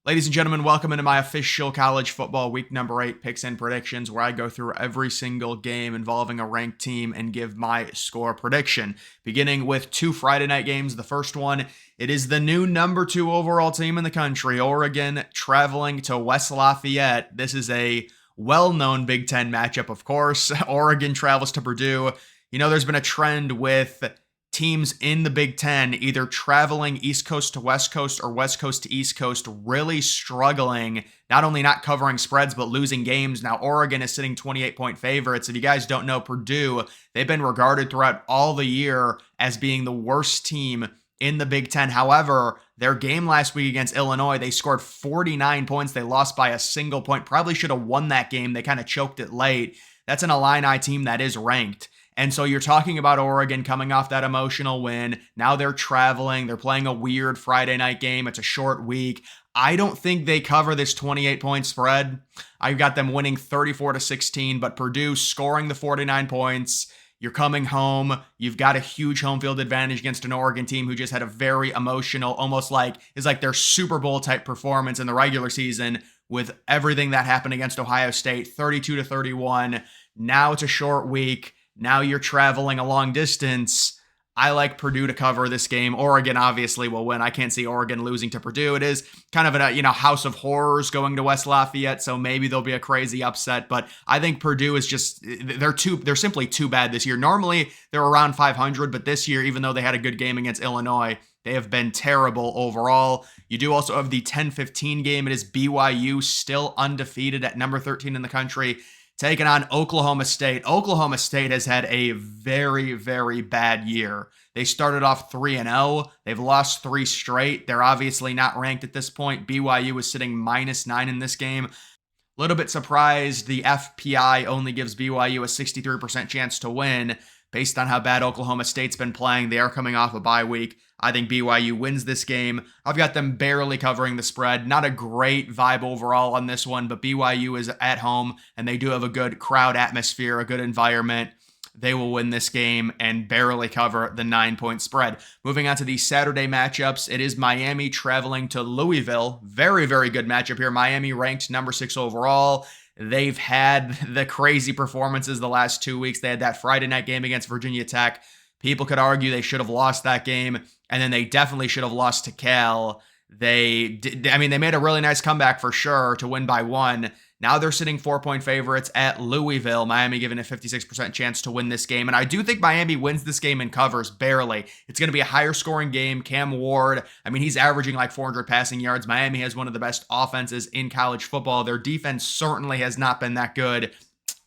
Ladies and gentlemen, welcome into my official college football week number 8 picks and predictions, where I go through every single game involving a ranked team and give my score prediction. Beginning with 2 Friday night games. The first one, it is the new number 2 overall team in the country, Oregon, traveling to West Lafayette. This is a well-known Big Ten matchup, of course. Oregon travels to Purdue. You know, there's been a trend with teams in the Big Ten either traveling East Coast to West Coast or West Coast to East Coast, really struggling, not only not covering spreads, but losing games. Now, Oregon is sitting 28-point favorites. If you guys don't know Purdue, they've been regarded throughout all the year as being the worst team in the Big Ten. However, their game last week against Illinois, they scored 49 points. They lost by a single point. Probably should have won that game. They kind of choked it late. That's an Illini team that is ranked. And so you're talking about Oregon coming off that emotional win. Now they're traveling. They're playing a weird Friday night game. It's a short week. I don't think they cover this 28-point spread. I've got them winning 34-16, but Purdue scoring the 49 points. You're coming home. You've got a huge home field advantage against an Oregon team who just had a very emotional, almost like is like their Super Bowl type performance in the regular season with everything that happened against Ohio State, 32-31. Now it's a short week. Now you're traveling a long distance. I like Purdue to cover this game. Oregon obviously will win. I can't see Oregon losing to Purdue. It is kind of a house of horrors going to West Lafayette, so maybe there'll be a crazy upset. But I think Purdue is just they're simply too bad this year. Normally they're around 500, but this year, even though they had a good game against Illinois, they have been terrible overall. You do also have the 10-15 game. It is BYU still undefeated at number 13 in the country, taking on Oklahoma State. Oklahoma State has had a very, very bad year. They started off 3-0. They've lost 3 straight. They're obviously not ranked at this point. BYU is sitting -9 in this game. A little bit surprised the FPI only gives BYU a 63% chance to win based on how bad Oklahoma State's been playing. They are coming off a bye week. I think BYU wins this game. I've got them barely covering the spread. Not a great vibe overall on this one, but BYU is at home, and they do have a good crowd atmosphere, a good environment. They will win this game and barely cover the 9-point spread. Moving on to the Saturday matchups, it is Miami traveling to Louisville. Very, very good matchup here. Miami ranked number 6 overall. They've had the crazy performances the last 2 weeks. They had that Friday night game against Virginia Tech. People could argue they should have lost that game, and then they definitely should have lost to Cal. They made a really nice comeback for sure to win by 1. Now they're sitting 4-point favorites at Louisville. Miami given a 56% chance to win this game. And I do think Miami wins this game and covers barely. It's going to be a higher scoring game. Cam Ward, he's averaging like 400 passing yards. Miami has one of the best offenses in college football. Their defense certainly has not been that good.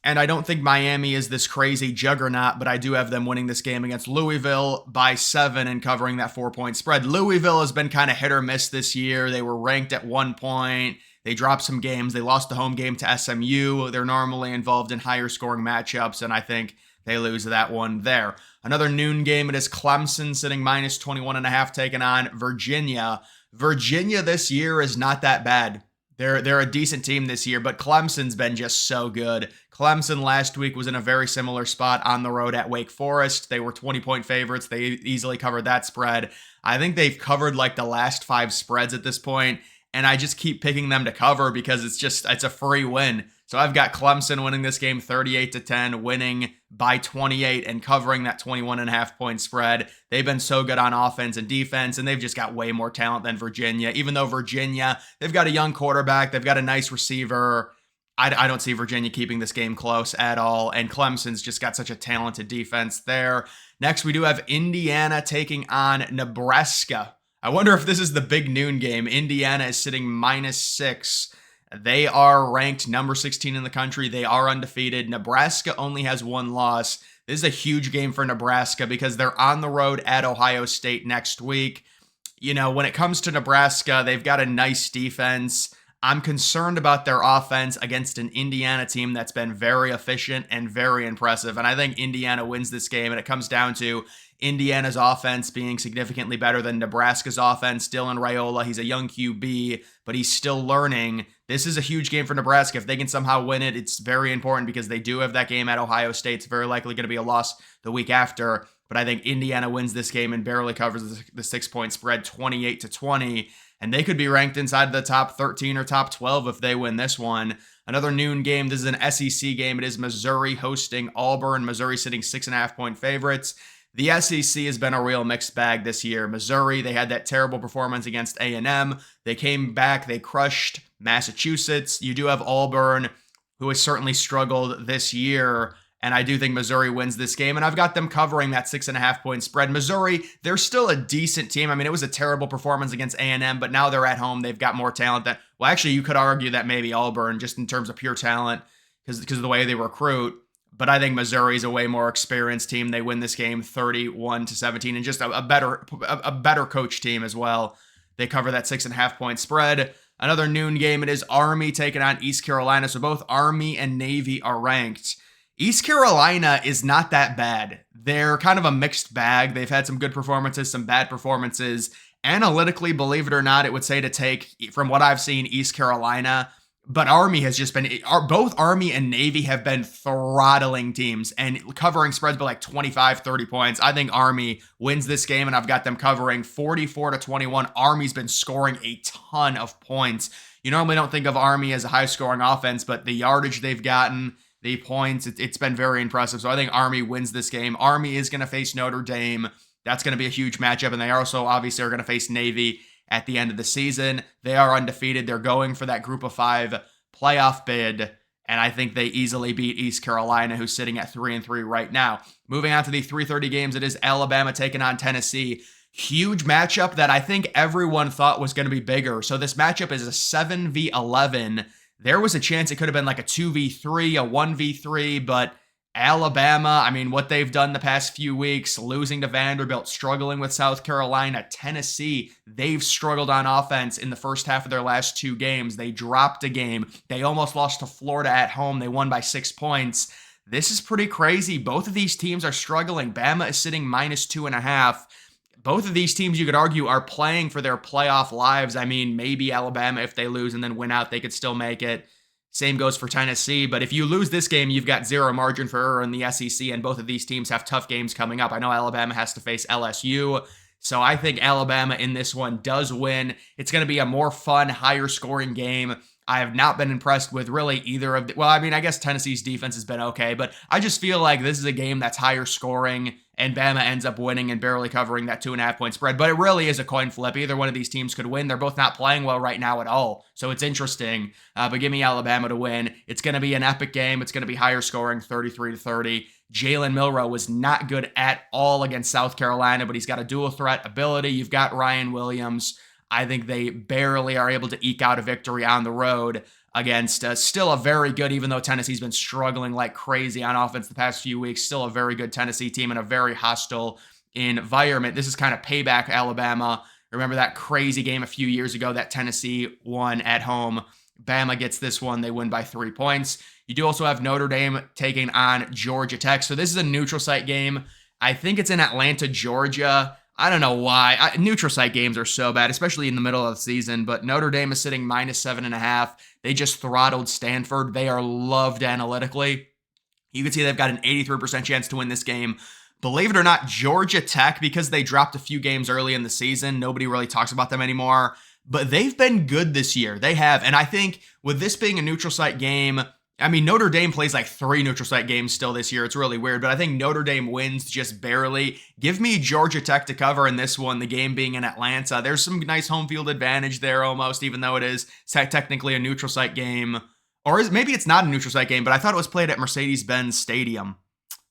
And I don't think Miami is this crazy juggernaut, but I do have them winning this game against Louisville by 7 and covering that 4-point spread. Louisville has been kind of hit or miss this year. They were ranked at one point. They dropped some games. They lost the home game to SMU. They're normally involved in higher scoring matchups, and I think they lose that one there. Another noon game, it is Clemson sitting -21.5 taking on Virginia. Virginia this year is not that bad. They're a decent team this year, but Clemson's been just so good. Clemson last week was in a very similar spot on the road at Wake Forest. They were 20-point favorites. They easily covered that spread. I think they've covered like the last 5 spreads at this point, and I just keep picking them to cover because it's a free win. So I've got Clemson winning this game 38-10, winning by 28 and covering that 21.5-point spread. They've been so good on offense and defense, and they've just got way more talent than Virginia. Even though Virginia, they've got a young quarterback, they've got a nice receiver. I don't see Virginia keeping this game close at all, and Clemson's just got such a talented defense there. Next, we do have Indiana taking on Nebraska. I wonder if this is the big noon game. Indiana is sitting -6. They are ranked number 16 in the country. They are undefeated. Nebraska only has 1 loss. This is a huge game for Nebraska because they're on the road at Ohio State next week. When it comes to Nebraska, they've got a nice defense. I'm concerned about their offense against an Indiana team that's been very efficient and very impressive. And I think Indiana wins this game, and it comes down to Indiana's offense being significantly better than Nebraska's offense. Dylan Raiola, he's a young QB, but he's still learning. This is a huge game for Nebraska. If they can somehow win it, it's very important because they do have that game at Ohio State. It's very likely going to be a loss the week after. But I think Indiana wins this game and barely covers the 6-point spread, 28-20. and they could be ranked inside the top 13 or top 12 if they win this one. Another noon game. This is an SEC game. It is Missouri hosting Auburn. Missouri sitting 6.5-point favorites. The SEC has been a real mixed bag this year. Missouri, they had that terrible performance against A&M. They came back. They crushed Massachusetts. You do have Auburn, who has certainly struggled this year. And I do think Missouri wins this game. And I've got them covering that 6.5-point spread. Missouri, they're still a decent team. I mean, it was a terrible performance against A&M, but now they're at home. They've got more talent. Well, actually, you could argue that maybe Auburn, just in terms of pure talent, because of the way they recruit. But I think Missouri is a way more experienced team. They win this game 31-17, and just a better coach team as well. They cover that 6.5-point spread. Another noon game. It is Army taking on East Carolina. So both Army and Navy are ranked. East Carolina is not that bad. They're kind of a mixed bag. They've had some good performances, some bad performances. Analytically, believe it or not, it would say to take, from what I've seen, East Carolina. But Army has just been, both Army and Navy have been throttling teams and covering spreads by like 25, 30 points. I think Army wins this game, and I've got them covering 44-21. Army's been scoring a ton of points. You normally don't think of Army as a high-scoring offense, but the yardage they've gotten, the points, it's been very impressive. So I think Army wins this game. Army is going to face Notre Dame. That's going to be a huge matchup, and they also obviously are going to face Navy at the end of the season. They are undefeated. They're going for that group of 5 playoff bid, and I think they easily beat East Carolina, who's sitting at 3-3 right now. Moving on to the 3:30 games, it is Alabama taking on Tennessee. Huge matchup that I think everyone thought was going to be bigger. So this matchup is a 7v11. There was a chance it could have been like a 2v3, a 1v3, but Alabama, I mean, what they've done the past few weeks, losing to Vanderbilt, struggling with South Carolina, Tennessee, they've struggled on offense in the first half of their last 2 games. They dropped a game. They almost lost to Florida at home. They won by 6 points. This is pretty crazy. Both of these teams are struggling. Bama is sitting -2.5. Both of these teams, you could argue, are playing for their playoff lives. I mean, maybe Alabama, if they lose and then win out, they could still make it. Same goes for Tennessee, but if you lose this game, you've got zero margin for error in the SEC, and both of these teams have tough games coming up. I know Alabama has to face LSU, so I think Alabama in this one does win. It's going to be a more fun, higher scoring game. I have not been impressed with really either of the, well, I mean, I guess Tennessee's defense has been okay, but I just feel like this is a game that's higher scoring, and Bama ends up winning and barely covering that 2.5-point spread. But it really is a coin flip. Either one of these teams could win. They're both not playing well right now at all, so it's interesting. But give me Alabama to win. It's going to be an epic game. It's going to be higher scoring, 33-30. Jalen Milroe was not good at all against South Carolina, but he's got a dual threat ability. You've got Ryan Williams. I think they barely are able to eke out a victory on the road against still a very good, even though Tennessee's been struggling like crazy on offense the past few weeks, still a very good Tennessee team in a very hostile environment. This is kind of payback Alabama. Remember that crazy game a few years ago that Tennessee won at home? Bama gets this one. They win by 3 points. You do also have Notre Dame taking on Georgia Tech. So this is a neutral site game. I think it's in Atlanta, Georgia. I don't know why. Neutral site games are so bad, especially in the middle of the season, but Notre Dame is sitting -7.5. They just throttled Stanford. They are loved analytically. You can see they've got an 83% chance to win this game. Believe it or not, Georgia Tech, because they dropped a few games early in the season, nobody really talks about them anymore, but they've been good this year. They have, and I think with this being a neutral site game, I mean, Notre Dame plays like 3 neutral site games still this year. It's really weird, but I think Notre Dame wins just barely. Give me Georgia Tech to cover in this one, the game being in Atlanta. There's some nice home field advantage there almost, even though it is technically a neutral site game. Or maybe it's not a neutral site game, but I thought it was played at Mercedes-Benz Stadium.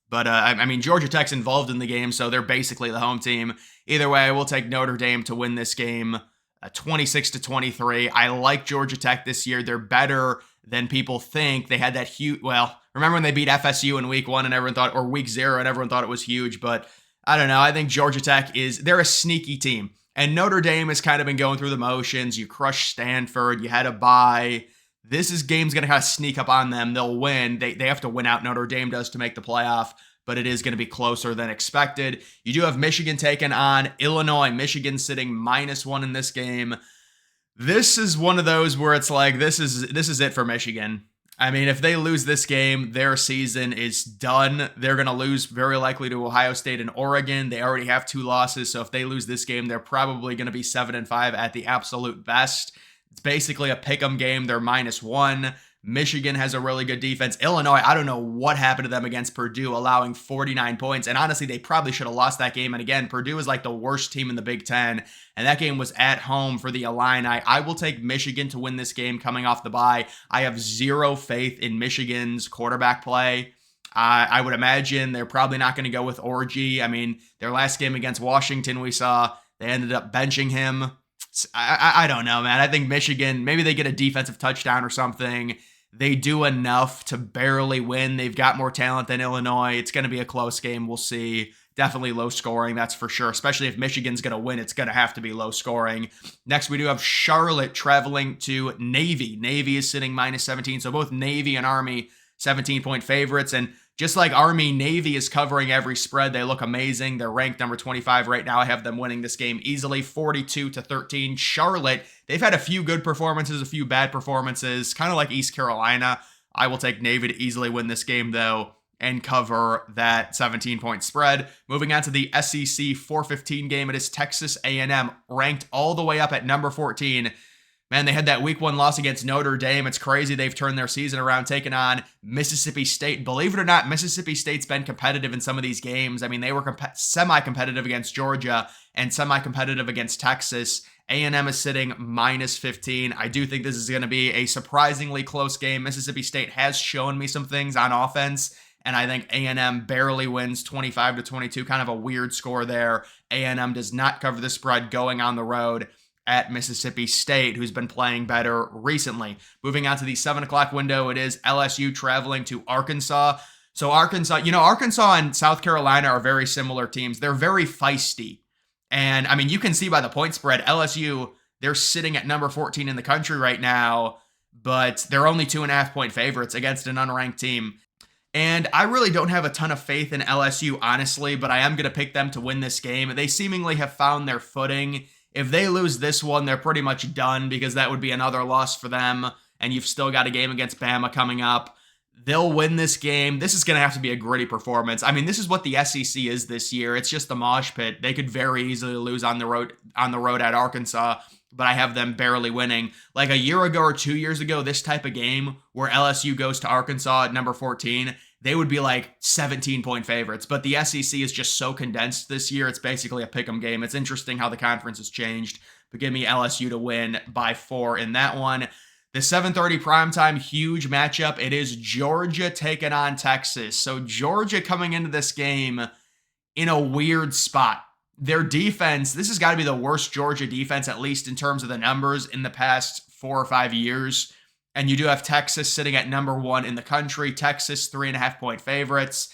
But, I mean, Georgia Tech's involved in the game, so they're basically the home team. Either way, I will take Notre Dame to win this game 26-23. I like Georgia Tech this year. They're better than people think. They had that huge, well, remember when they beat FSU in week 1 and everyone thought, or week 0 and everyone thought it was huge, but I don't know. I think Georgia Tech they're a sneaky team. And Notre Dame has kind of been going through the motions. You crushed Stanford, you had a bye. This game's going to kind of sneak up on them. They'll win. They have to win out, Notre Dame does, to make the playoff, but it is going to be closer than expected. You do have Michigan taking on Illinois. Michigan sitting -1 in this game. This is one of those where it's like, this is it for Michigan. I mean, if they lose this game, their season is done. They're going to lose very likely to Ohio State and Oregon. They already have 2 losses, so if they lose this game, they're probably going to be 7-5 at the absolute best. It's basically a pick'em game. They're -1. Michigan has a really good defense. Illinois, I don't know what happened to them against Purdue, allowing 49 points. And honestly, they probably should have lost that game. And again, Purdue is like the worst team in the Big Ten. And that game was at home for the Illini. I will take Michigan to win this game coming off the bye. I have zero faith in Michigan's quarterback play. I would imagine they're probably not going to go with Orgy. I mean, their last game against Washington, we saw they ended up benching him. I don't know, man. I think Michigan, maybe they get a defensive touchdown or something. They do enough to barely win. They've got more talent than Illinois. It's going to be a close game. We'll see. Definitely low scoring, that's for sure. Especially if Michigan's going to win, it's going to have to be low scoring. Next, we do have Charlotte traveling to Navy. Navy is sitting -17. So both Navy and Army 17-point favorites. And just like Army, Navy is covering every spread. They look amazing. They're ranked number 25 right now. I have them winning this game easily, 42-13. Charlotte, they've had a few good performances, a few bad performances, kind of like East Carolina. I will take Navy to easily win this game, though, and cover that 17-point spread. Moving on to the SEC 4:15 game, it is Texas A&M, ranked all the way up at number 14. Man, they had that week 1 loss against Notre Dame. It's crazy they've turned their season around, taking on Mississippi State. Believe it or not, Mississippi State's been competitive in some of these games. I mean, they were semi-competitive against Georgia and semi-competitive against Texas. A&M is sitting -15. I do think this is going to be a surprisingly close game. Mississippi State has shown me some things on offense, and I think A&M barely wins 25-22, kind of a weird score there. A&M does not cover the spread going on the road at Mississippi State, who's been playing better recently. Moving on to the 7 o'clock window, it is LSU traveling to Arkansas. So Arkansas and South Carolina are very similar teams. They're very feisty. And I mean, you can see by the point spread, LSU, they're sitting at number 14 in the country right now, but they're only 2.5-point favorites against an unranked team. And I really don't have a ton of faith in LSU, honestly, but I am going to pick them to win this game. They seemingly have found their footing. If they lose this one, they're pretty much done because that would be another loss for them. And you've still got a game against Bama coming up. They'll win this game. This is going to have to be a gritty performance. I mean, this is what the SEC is this year. It's just a mosh pit. They could very easily lose on the road at Arkansas, but I have them barely winning. Like a year ago or 2 years ago, this type of game where LSU goes to Arkansas at number 14, they would be like 17-point favorites. But the SEC is just so condensed this year, it's basically a pick'em game. It's interesting how the conference has changed, but give me LSU to win by 4 in that one. The 7:30 primetime huge matchup, it is Georgia taking on Texas. So Georgia coming into this game in a weird spot. Their defense, this has got to be the worst Georgia defense, at least in terms of the numbers, in the past 4 or 5 years. And you do have Texas sitting at number 1 in the country. Texas, 3.5-point favorites.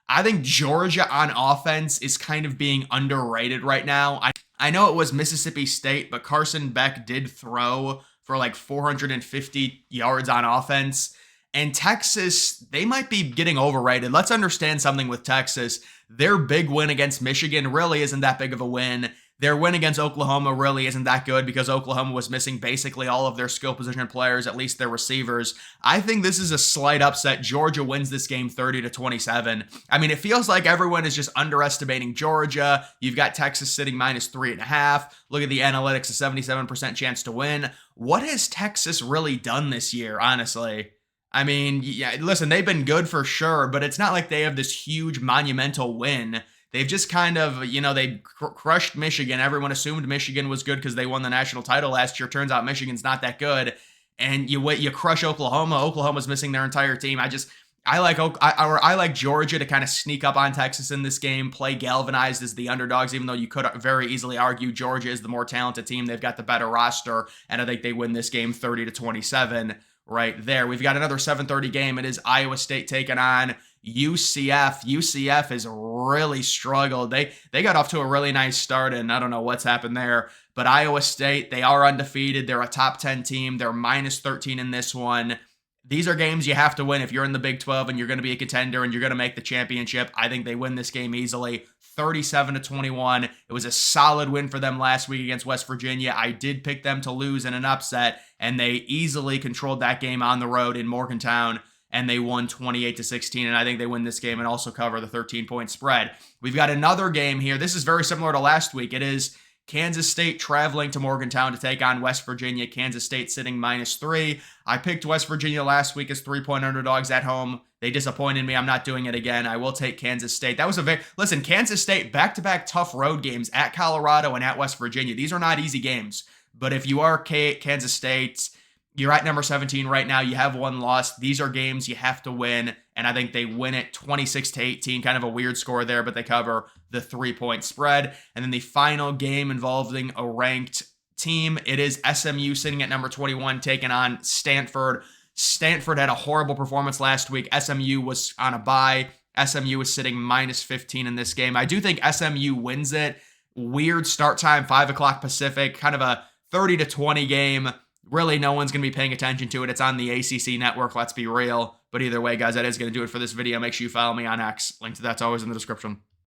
I think Georgia on offense is kind of being underrated right now. I know it was Mississippi State, but Carson Beck did throw for like 450 yards on offense. And Texas, they might be getting overrated. Let's understand something with Texas. Their big win against Michigan really isn't that big of a win. Their win against Oklahoma really isn't that good because Oklahoma was missing basically all of their skill position players, at least their receivers. I think this is a slight upset. Georgia wins this game 30-27. I mean, it feels like everyone is just underestimating Georgia. You've got Texas sitting -3.5. Look at the analytics, a 77% chance to win. What has Texas really done this year, honestly? I mean, yeah, listen, they've been good for sure, but it's not like they have this huge monumental win. They've just kind of, they crushed Michigan. Everyone assumed Michigan was good because they won the national title last year. Turns out Michigan's not that good. And you crush Oklahoma. Oklahoma's missing their entire team. I like Georgia to kind of sneak up on Texas in this game, play galvanized as the underdogs, even though you could very easily argue Georgia is the more talented team. They've got the better roster, and I think they win this game 30-27 right there. We've got another 7:30 game. It is Iowa State taking on UCF. UCF has really struggled. They got off to a really nice start, and I don't know what's happened there. But Iowa State, they are undefeated. They're a top 10 team. They're -13 in this one. These are games you have to win if you're in the Big 12 and you're going to be a contender and you're going to make the championship. I think they win this game easily, 37-21. It was a solid win for them last week against West Virginia. I did pick them to lose in an upset, and they easily controlled that game on the road in Morgantown, and they won 28-16, and I think they win this game and also cover the 13-point spread. We've got another game here. This is very similar to last week. It is Kansas State traveling to Morgantown to take on West Virginia. Kansas State sitting -3. I picked West Virginia last week as 3-point underdogs at home. They disappointed me. I'm not doing it again. I will take Kansas State. That was listen, Kansas State, back-to-back tough road games at Colorado and at West Virginia. These are not easy games. But if you are Kansas State, you're at number 17 right now. You have one loss. These are games you have to win, and I think they win it 26-18. Kind of a weird score there, but they cover the 3-point spread. And then the final game involving a ranked team, it is SMU sitting at number 21 taking on Stanford. Stanford had a horrible performance last week. SMU was on a bye. SMU was sitting -15 in this game. I do think SMU wins it. Weird start time, 5 o'clock Pacific, kind of a 30-20 game. Really, no one's going to be paying attention to it. It's on the ACC network, let's be real. But either way, guys, that is going to do it for this video. Make sure you follow me on X. Link to that's always in the description.